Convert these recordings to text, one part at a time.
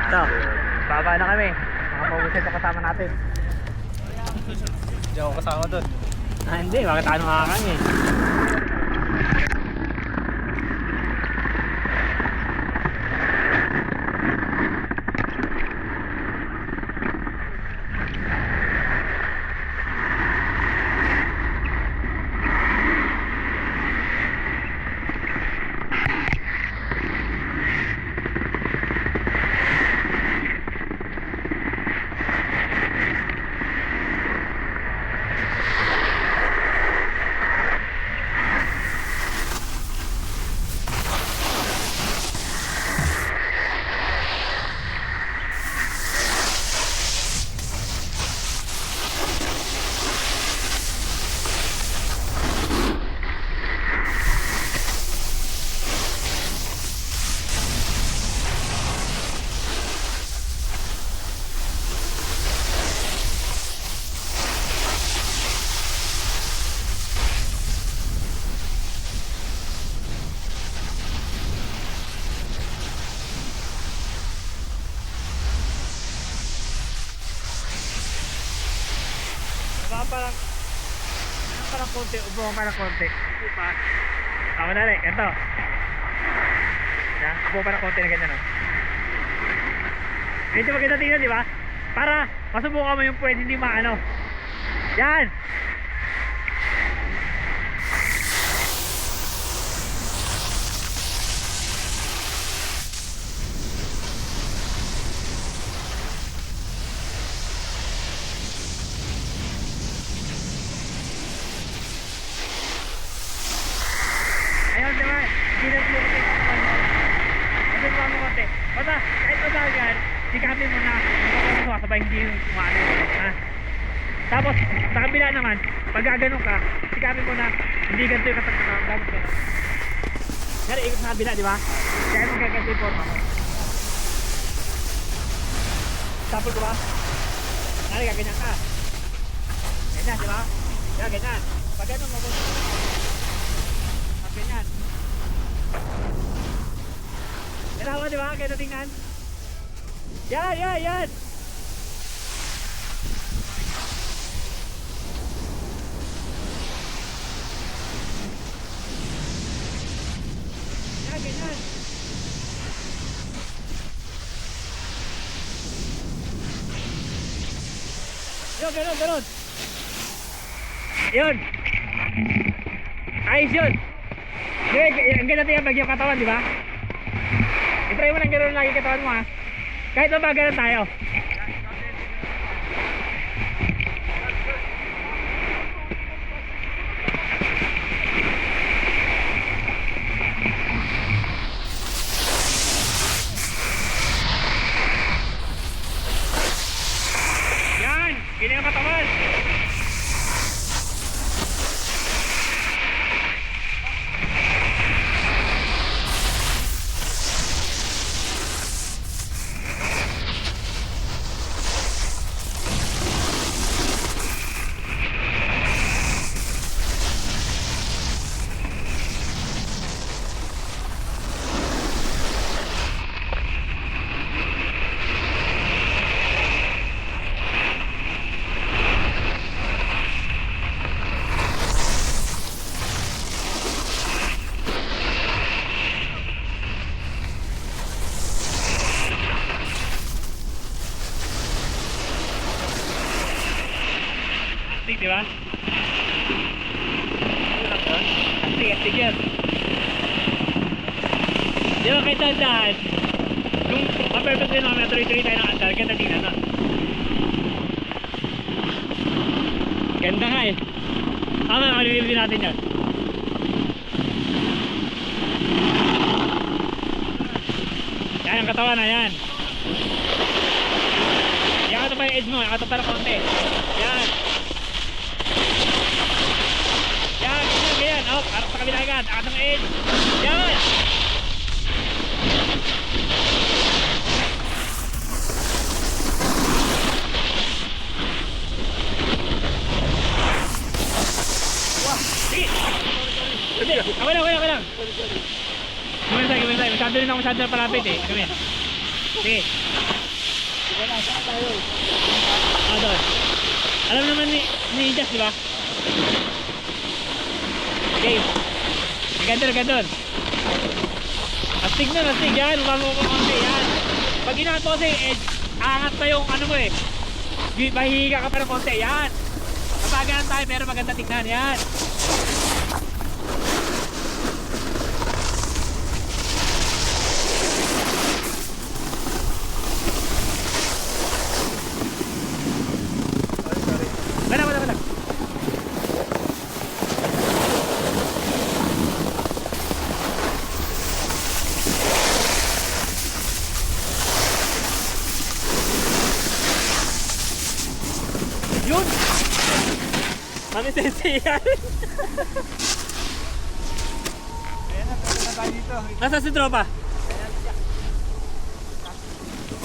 So, baba na kami. Mga mabusit na kasama natin. Hindi ako kasama doon. Hindi, bakit ano nga kami? Parang konti, upo ka parang konti. Upa. Ako na rin, ganito. Yan, upo parang konti na ganyan, no? Ganito maganda tingnan, di ba? Para masubukan mo yung pwede hindi maano. Yan! Ayun, di ba? Ginas mo kasi kasi mo konti. Basta, kahit mabagal, sikapin mo na magkakasuwa sabay hindi yung kumano. Ha? Tapos, sa kabila naman, pag gaganon ka, sikapin mo na hindi ganito yung katakot. Gamit ka na. Kaya ikot sa kabila, di ba? Kaya mo gaganto yung forma mo. Tapos ko ba? Kaya gaganyan ka. Ganyan, di ba? Kaya ganyan. Pag ganon, mabuti. Ganyan. Kailangan di ba? Kaya tingnan. Yan, yan, yan. Yan, ganyan. Yun, ganun, ganun. Yun. Ayos yun. Ang ganda tingnan pag yung katawan, di ba? I-try mo lang gano'n lagi katawan mo, ha? Kahit na ba gano'n tayo. Yan! Ganyan ang katawan. Di ba? Astig yan. Di ba kahit tandaan, kung ka-perfect din naman, tuloy-tuloy tayo ng andar, ganda tingnan na. Ganda nga eh. Tama na, malibili natin yan. Yan ang katawan na yan. Yan ito pa yung edge mo, yan ito pa na konti. Yan. Yan, ganyan, ganyan. Oh, harap sa kabila agad. Akat ng edge. Yan. Wah, sige. Hindi, okay lang, okay lang, okay lang. Gimana tayo, masyado rin ako masyado na palapit eh. Kami. Sige. Sige na, saan tayo? Doon. Alam naman ni Jazz, di ba? Okay. Agad doon. Astig na, astig yan. Umamo ko konti yan. Pag ginagawa ko kasi edge, aangat pa yung ano mo eh. Mahihiga ka pa ng konti. Yan. Mabagaan tayo pero maganda tignan. Yan. Wala. Yun! Kami sensei yan. Ayan na, pwede na tayo dito. Nasa si tropa?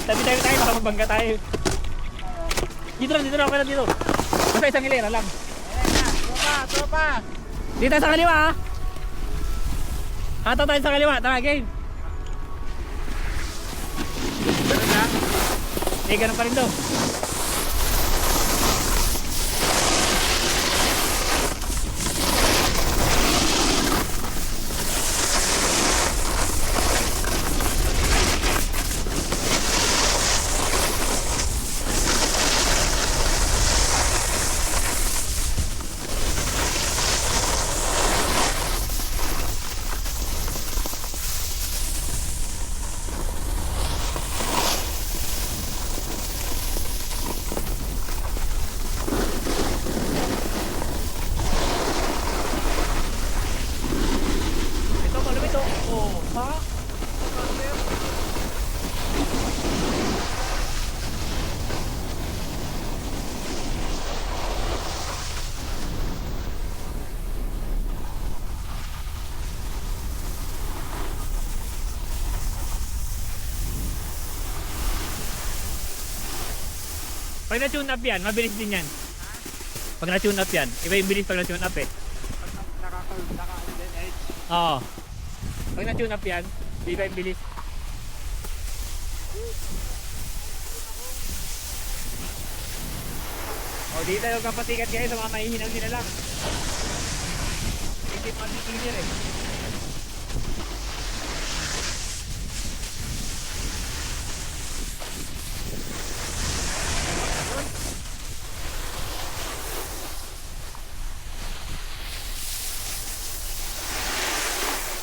Tabi tayo, baka magbangga tayo. Dito lang, okay lang dito. Basta isang hilera lang. Ayan na, tropa. Dito sa kaliwa ha. Hataw tayo sa kaliwa, tara game. Ganun na. Ganun pa rin daw. Pag na-tune up yan, mabilis din yan. Pag na-tune up yan, iba yung bilis pag na-tune up eh. Pag naka-then edge. Oo. Pag na-tune up yan, iba yung bilis. O di tayo kapatikat kayo sa mga mahihinaw sila lang. Hindi matitinir eh.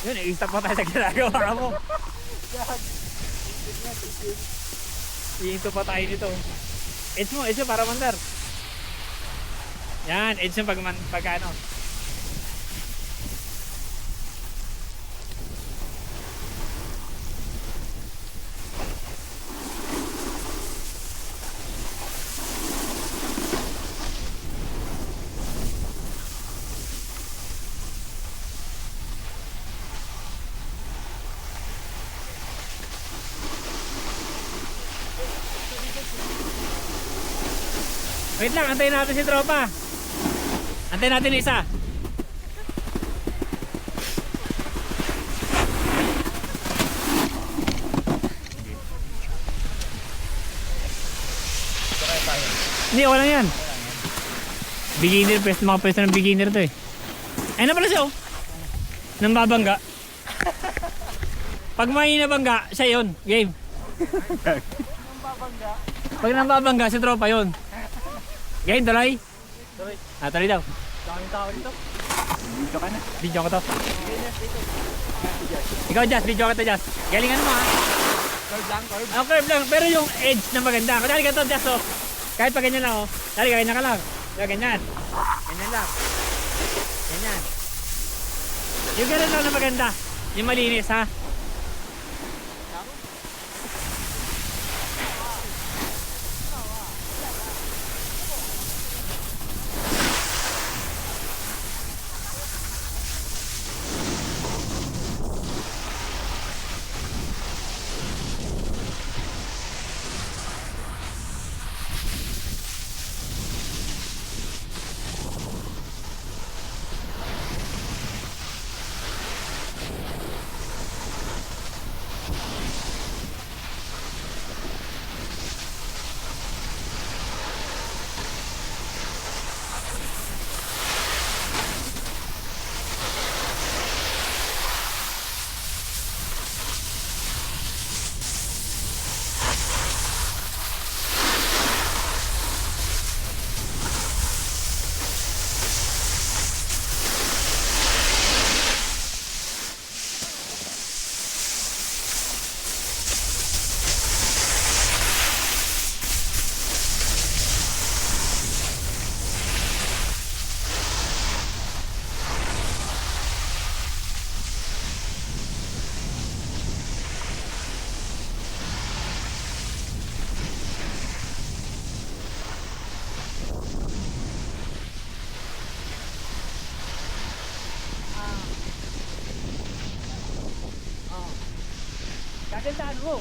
Yun, i-stop pa tayo sa ginagawa mo. I-into pa tayo nito. Edge mo para mandar. Yan, edge mo pag ano. Wait lang, antayin natin si tropa. Antayin natin isa. Hindi, wala yan. Beginner, mga pwesto ng beginner to eh. Ayun na pala siya oh. Nang babangga. Pag may nabangga, siya yun. Game. Pag nang babangga, si tropa yun. Game, tuloy. Tuloy daw. Daming tao dito. Dito ka na. Video ko to. Ikaw, Jazz, video ko to, Jazz. Galingan mo ha. Curve lang. Curve lang, pero yung edge na maganda. Kaya ganito, Jazz oh. Kahit pa ganyan lang oh. Dali, ganyan ka lang. Diba, ganyan. Ganyan lang. Ganyan. Yung ganyan lang na maganda. Yung malinis ha. gandaan mo.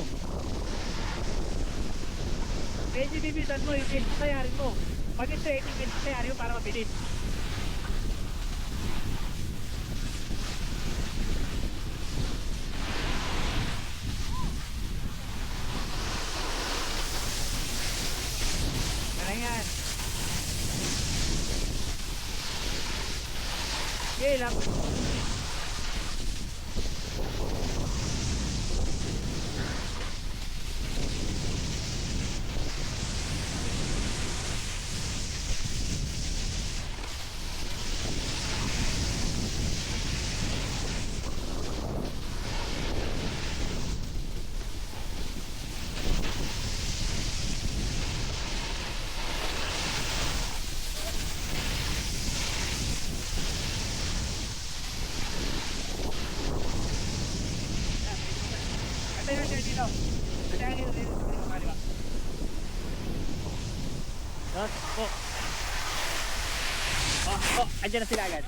Medyo bibisan mo yung edge tayarin mo. Pag ito yung edge tayarin mo para mabilis. Ano yan? Okay lang. Tayo siya dito. Tayo dito. Dos, po. Oh, andyan na sila agad.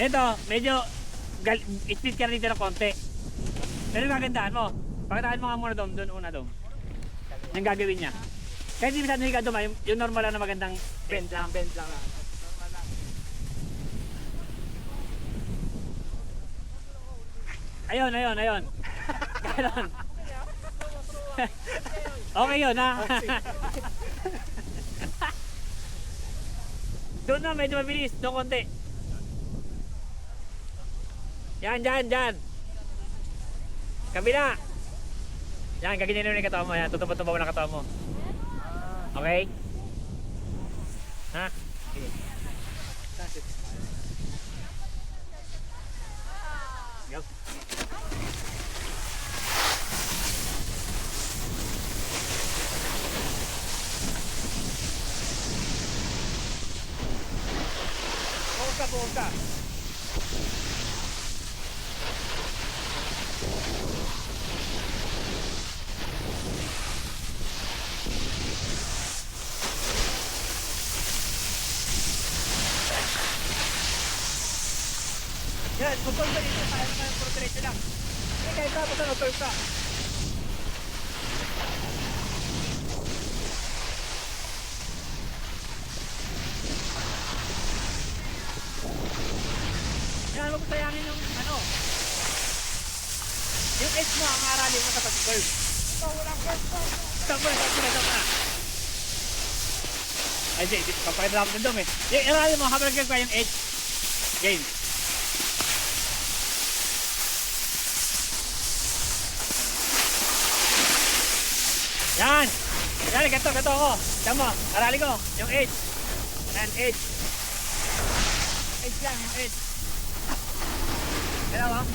Ito, medyo split ka na dito ng konti. Pero magandaan mo. Pakitaan mo nga muna doon una doon. Yung gagawin niya. Kahit hindi masyadong higa doon, yung normal lang na magandang Bend lang. Ayun. Ganon. Okay yun ha. Doon na, medyo mabilis. Doon konti. Yan. Kabila. Yan, kaganyan na yung katawan mo. Yan, tutupo-tupo mo ng katawan mo. Okay? Ha? Sige. Go. Bukas ka. Yan, tutol ka dito. Kaya naman yung portrait lang. Kahit tapos ano, turn ka. Yan, huwag mo sayangin yung ano. Yung edge mo, ang aralin mo sa pag-curve. Ito, walang curve po. Stop mo na. Ay, di, papakita lang din doon eh. Yung aralin mo, habang nag-curve ka yung edge. Game. Yan! Yan, ganito ako. Diyan mo, aralin ko, yung edge. Yan, edge. Edge lang, yung edge. Kaya mo?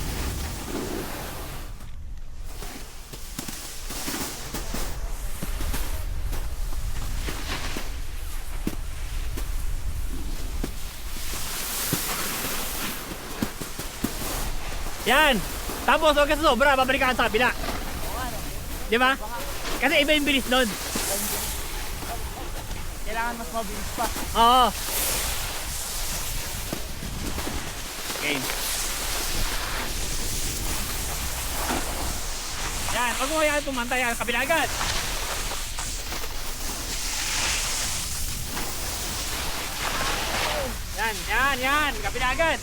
Yan! Tapos huwag ka sa sobra, babalik ka sa kabila. Di ba? Kasi iba yung bilis nun. Kailangan mas mabilis pa. Oo. Okay. Yan, huwag mo kaya pumantay ang kabila agad. Yan, kabila agad.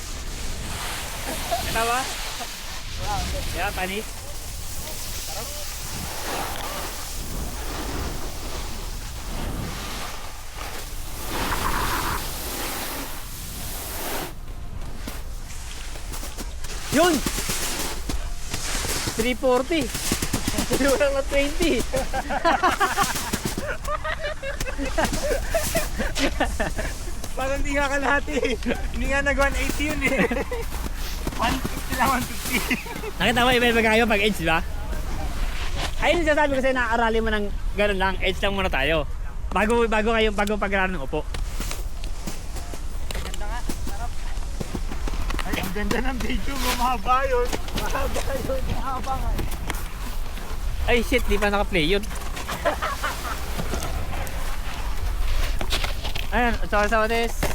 Ito ba? Yan, panis. Yun! 340. Walang na 20. Parang di nga kalahati. Hindi nga nag-180 yun eh. 150 lang, 150. Nakita mo iba-iba kayo pag edge, di ba? Ayun yung sasabi ko sa'yo, naaarali mo ng ganun lang, edge lang muna tayo. Bago pag-run ng upo. Ganda nga, sarap. Ay, ang ganda ng video mo, mahaba yun. Mahaba nga. Ay shit, di pa naka-play yun. Ayan, so this.